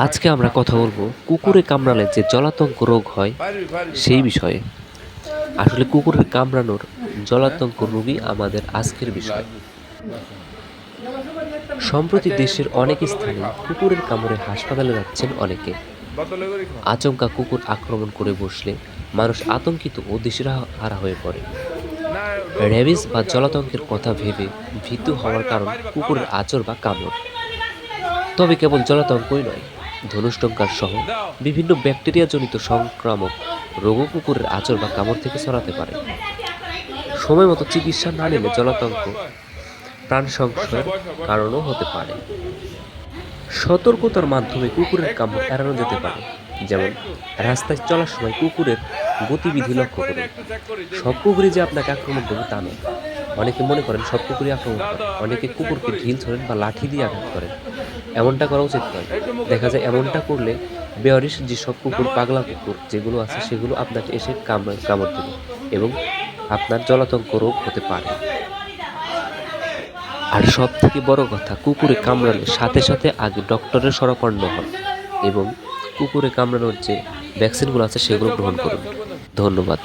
আজকে আমরা কথা বলবো কুকুরে কামড়ালে যে জলাতঙ্ক রোগ হয় সেই বিষয়ে। আসলে কুকুরের কামড়ানোর জলাতঙ্ক রোগই আমাদের আজকের বিষয়। সম্প্রতি দেশের অনেক স্থানে কুকুরের কামড়ে হাসপাতালে যাচ্ছেন অনেকে। আচমকা কুকুর আক্রমণ করে বসলে মানুষ আতঙ্কিত ও দিশেহারা হয়ে পড়ে। র্যাবিস বা জলাতঙ্কের কথা ভেবে ভীতু হওয়ার কারণ কুকুরের আঁচড় বা কামড়। তবে কেবল জলাতঙ্কই নয়, ধনুষ্টঙ্কার সহ বিভিন্ন ব্যাকটেরিয়াজনিত সংক্রামক রোগও কুকুরের আঁচড় বা কামড় থেকে ছড়াতে পারে। সময় মতো চিকিৎসা না নিলে জলাতঙ্ক প্রাণ সংশয়ের কারণও হতে পারে। সতর্কতার মাধ্যমে কুকুরের কামড় এড়ানো যেতে পারে, যেমন রাস্তায় চলার সময় কুকুরের গতিবিধি লক্ষ্য করুন। সব কুকুরই যে আপনাকে আক্রমণ করবে তা নয়। অনেকে মনে করেন সব কুকুরই আক্রমণ করে, অনেকে কুকুরকে ঢিল ছোড়েন বা লাঠি দিয়ে আঘাত করেন। এমনটা করা উচিত নয়। দেখা যায় এমনটা করলে বেয়ারিশ যেসব কুকুর, পাগলা কুকুর যেগুলো আছে সেগুলো আপনাকে এসে কামড় দেবে এবং আপনার জলাতঙ্ক রোগ হতে পারে। আর সব থেকে বড় কথা, কুকুরে কামড়ালে সাথে সাথে আগে ডক্টরের শরণাপন্ন হন এবং কুকুরে কামড়ানোর যে ভ্যাকসিনগুলো আছে সেগুলো গ্রহণ করুন। ধন্যবাদ।